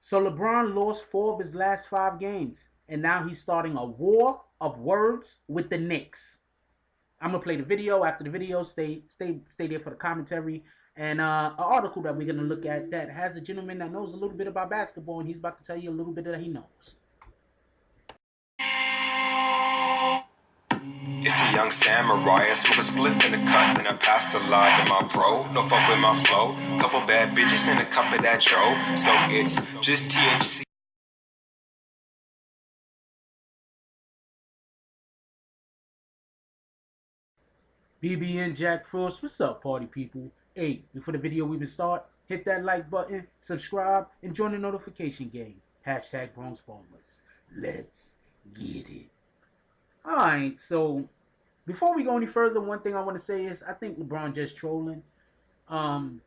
So LeBron lost 4 of his last 5 games, and now he's starting a war of words with the Knicks. I'm gonna play the video. After the video, stay there for the commentary and an article that we're gonna look at that has a gentleman that knows a little bit about basketball, and he's about to tell you a little bit that he knows. It's a young samurai, I smoke a spliff in the cut, then I pass the line to my bro. No fuck with my flow. Couple bad bitches in a cup of that Joe. So it's just THC. BB and Jack Frost, what's up, party people? Hey, before the video even start, hit that like button, subscribe, and join the notification game. Hashtag Bronx Bombers. Let's get it. Alright, so before we go any further, one thing I want to say is I think LeBron just trolling. Um,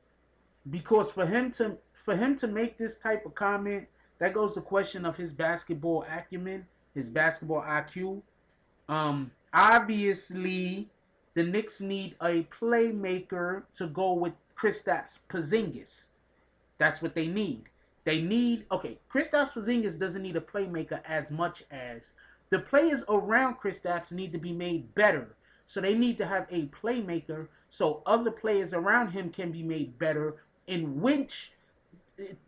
because for him to make this type of comment, that goes to question of his basketball acumen, his basketball IQ. Obviously, the Knicks need a playmaker to go with Kristaps Porzingis. That's what they need. They need Kristaps Porzingis doesn't need a playmaker as much as the players around Kristaps need to be made better. So they need to have a playmaker so other players around him can be made better, in which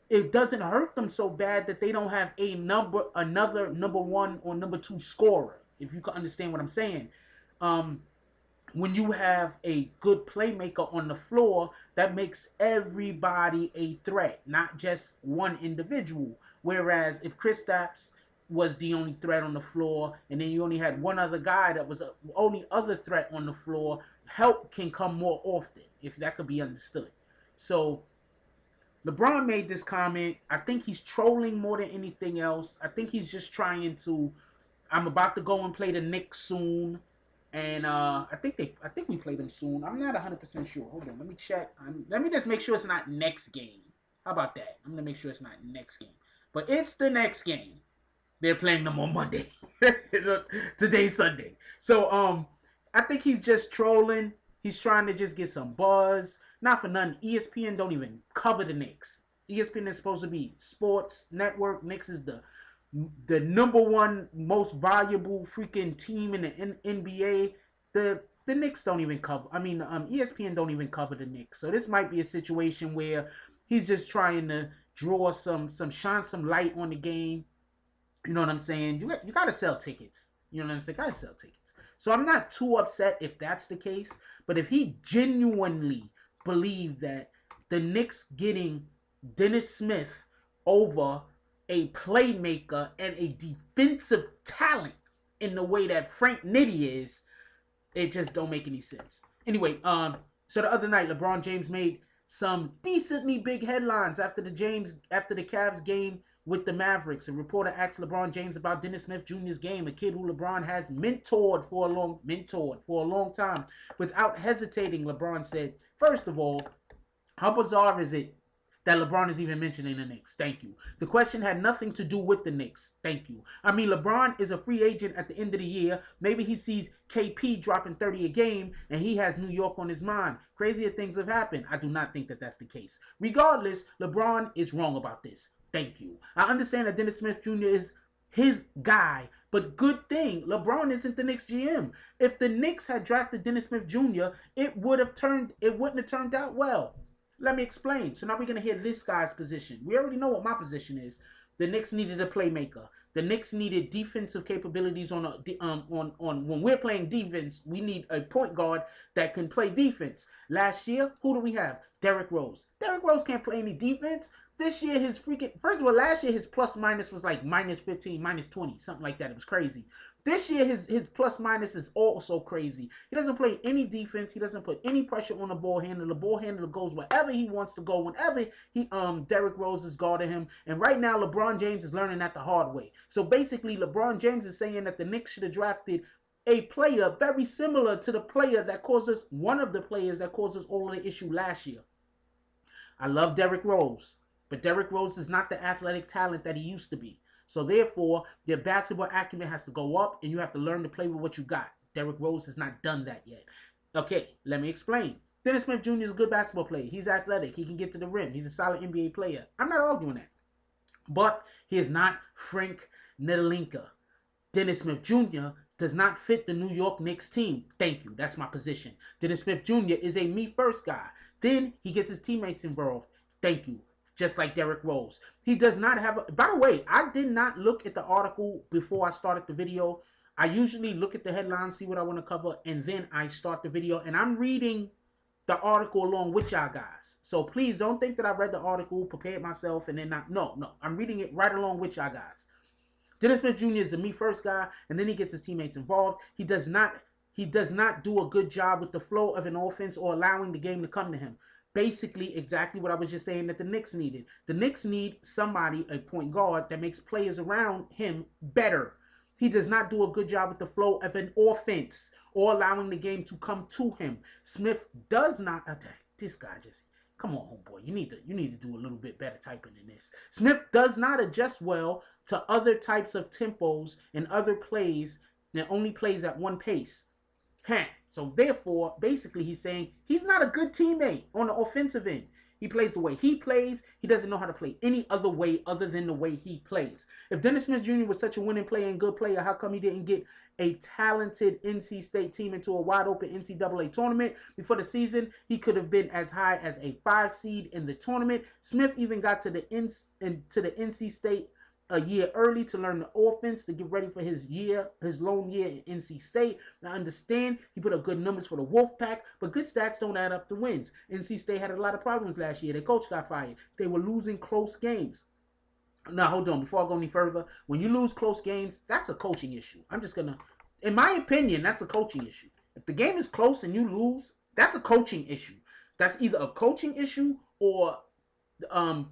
it doesn't hurt them so bad that they don't have another number one or number two scorer. If you can understand what I'm saying. Um, when you have a good playmaker on the floor, that makes everybody a threat, not just one individual. Whereas if Kristaps was the only threat on the floor, and then you only had one other guy that was the only other threat on the floor, help can come more often, if that could be understood. So LeBron made this comment. I think he's trolling more than anything else. I think he's just trying to. I'm about to go and play the Knicks soon. And I think we play them soon. I'm not 100% sure. Hold on, let me check. Let me just make sure it's not next game. How about that? I'm gonna make sure it's not next game, but it's the next game. They're playing them on Monday. Today's Sunday. So I think he's just trolling. He's trying to just get some buzz. Not for nothing. ESPN don't even cover the Knicks. ESPN is supposed to be sports network. Knicks is the number one most valuable freaking team in the NBA. The Knicks don't even cover. I mean, ESPN don't even cover the Knicks. So this might be a situation where he's just trying to draw shine some light on the game. You know what I'm saying? You got to sell tickets. You know what I'm saying? Got to sell tickets. So I'm not too upset if that's the case. But if he genuinely believed that the Knicks getting Dennis Smith over a playmaker and a defensive talent in the way that Frank Nitti is, it just don't make any sense. Anyway, so the other night LeBron James made some decently big headlines after the Cavs game with the Mavericks. A reporter asked LeBron James about Dennis Smith Jr.'s game, a kid who LeBron has mentored for a long time. Without hesitating, LeBron said, "First of all, how bizarre is it that LeBron is even mentioning the Knicks? Thank you. The question had nothing to do with the Knicks. Thank you. I mean, LeBron is a free agent at the end of the year. Maybe he sees KP dropping 30 a game and he has New York on his mind. Crazier things have happened. I do not think that that's the case. Regardless, LeBron is wrong about this. Thank you. I understand that Dennis Smith Jr. is his guy, but good thing LeBron isn't the Knicks GM. If the Knicks had drafted Dennis Smith Jr., it wouldn't have turned out well. Let me explain. So now we're going to hear this guy's position. We already know what my position is. The Knicks needed a playmaker. The Knicks needed defensive capabilities on when we're playing defense. We need a point guard that can play defense. Last year, who do we have? Derrick Rose. Derrick Rose can't play any defense. This year, first of all, last year his plus minus was like minus 15, minus 20, something like that. It was crazy. This year, his plus minus is also crazy. He doesn't play any defense. He doesn't put any pressure on the ball handler. The ball handler goes wherever he wants to go, whenever Derrick Rose is guarding him. And right now, LeBron James is learning that the hard way. So basically, LeBron James is saying that the Knicks should have drafted a player very similar to one of the players that caused us all the issue last year. I love Derrick Rose, but Derrick Rose is not the athletic talent that he used to be. So therefore, their basketball acumen has to go up, and you have to learn to play with what you got. Derrick Rose has not done that yet. Okay, let me explain. Dennis Smith Jr. is a good basketball player. He's athletic. He can get to the rim. He's a solid NBA player. I'm not arguing that. But he is not Frank Nedelinka. Dennis Smith Jr. does not fit the New York Knicks team. Thank you. That's my position. Dennis Smith Jr. is a me first guy. Then he gets his teammates involved. Thank you. Just like Derrick Rose. He does not have a... By the way, I did not look at the article before I started the video. I usually look at the headline, see what I want to cover, and then I start the video. And I'm reading the article along with y'all guys. So please don't think that I read the article, prepared myself, and then not... No. I'm reading it right along with y'all guys. Dennis Smith Jr. is a me first guy, and then he gets his teammates involved. He does not do a good job with the flow of an offense or allowing the game to come to him. Basically, exactly what I was just saying that the Knicks needed. The Knicks need somebody, a point guard, that makes players around him better. He does not do a good job with the flow of an offense or allowing the game to come to him. Smith does not attack. This guy just... Come on, homeboy. You need to do a little bit better typing than this. Smith does not adjust well to other types of tempos and other plays and only plays at one pace. So therefore, basically he's saying he's not a good teammate on the offensive end. He plays the way he plays. He doesn't know how to play any other way other than the way he plays. If Dennis Smith Jr. was such a winning player and good player, how come he didn't get a talented NC State team into a wide open NCAA tournament before the season? He could have been as high as a 5 seed in the tournament. Smith even got to the NC State a year early to learn the offense, to get ready for his lone year in NC State. I understand he put up good numbers for the Wolfpack, but good stats don't add up to wins. NC State had a lot of problems last year. Their coach got fired. They were losing close games. Now, hold on. Before I go any further, when you lose close games, that's a coaching issue. I'm just going to, in my opinion, that's a coaching issue. If the game is close and you lose, that's a coaching issue. That's either a coaching issue or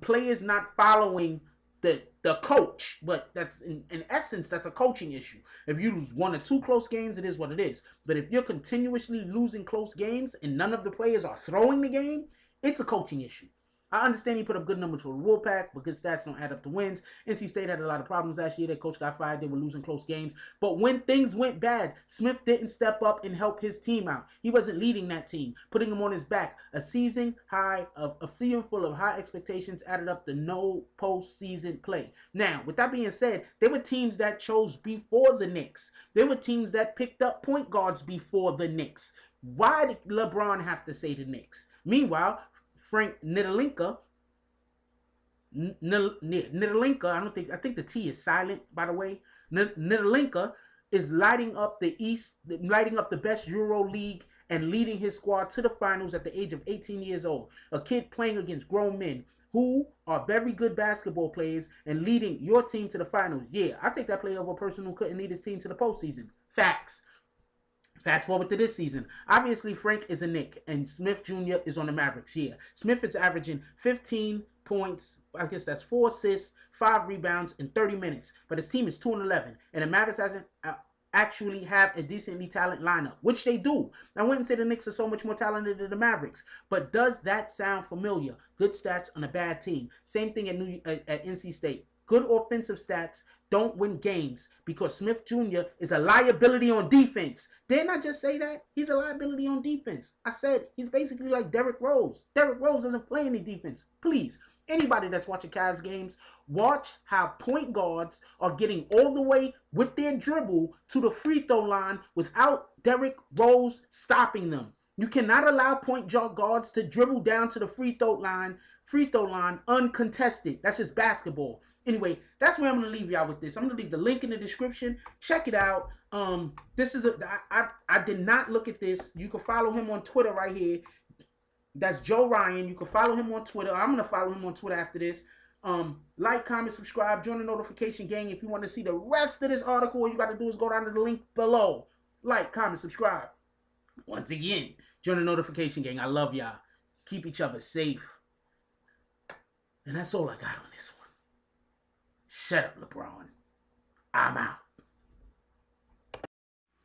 players not following the coach, but that's in essence, that's a coaching issue. If you lose 1 or 2 close games, it is what it is. But if you're continuously losing close games and none of the players are throwing the game, it's a coaching issue. I understand he put up good numbers for the Wolfpack, but good stats don't add up to wins. NC State had a lot of problems last year. Their coach got fired. They were losing close games. But when things went bad, Smith didn't step up and help his team out. He wasn't leading that team, putting them on his back. A season full of high expectations added up to no postseason play. Now, with that being said, there were teams that chose before the Knicks. There were teams that picked up point guards before the Knicks. Why did LeBron have to say the Knicks? Meanwhile, Frank Nedelinka, I think the T is silent, by the way. Nedelinka is lighting up the best Euro League and leading his squad to the finals at the age of 18 years old. A kid playing against grown men who are very good basketball players and leading your team to the finals. Yeah, I take that player over a person who couldn't lead his team to the postseason. Facts. Fast forward to this season. Obviously, Frank is a Knick, and Smith Jr. is on the Mavericks. Yeah, Smith is averaging 15 points. I guess that's 4 assists, 5 rebounds in 30 minutes. But his team is 2-11, and the Mavericks hasn't actually have a decently talented lineup, which they do. I wouldn't say the Knicks are so much more talented than the Mavericks, but does that sound familiar? Good stats on a bad team. Same thing at NC State. Good offensive stats don't win games because Smith Jr. is a liability on defense. Didn't I just say that? He's a liability on defense. I said he's basically like Derrick Rose. Derrick Rose doesn't play any defense. Please, anybody that's watching Cavs games, watch how point guards are getting all the way with their dribble to the free throw line without Derrick Rose stopping them. You cannot allow point guards to dribble down to the free throw line uncontested. That's just basketball. Anyway, that's where I'm going to leave y'all with this. I'm going to leave the link in the description. Check it out. This is I did not look at this. You can follow him on Twitter right here. That's Joe Ryan. You can follow him on Twitter. I'm going to follow him on Twitter after this. Like, comment, subscribe, join the notification gang. If you want to see the rest of this article, all you got to do is go down to the link below. Like, comment, subscribe. Once again, join the notification gang. I love y'all. Keep each other safe. And that's all I got on this one. Shut up, LeBron. I'm out.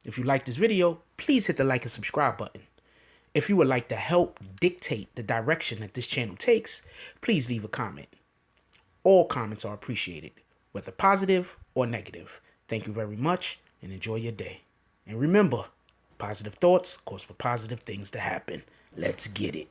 If you like this video, please hit the like and subscribe button. If you would like to help dictate the direction that this channel takes, please leave a comment. All comments are appreciated, whether positive or negative. Thank you very much and enjoy your day. And remember, positive thoughts cause for positive things to happen. Let's get it.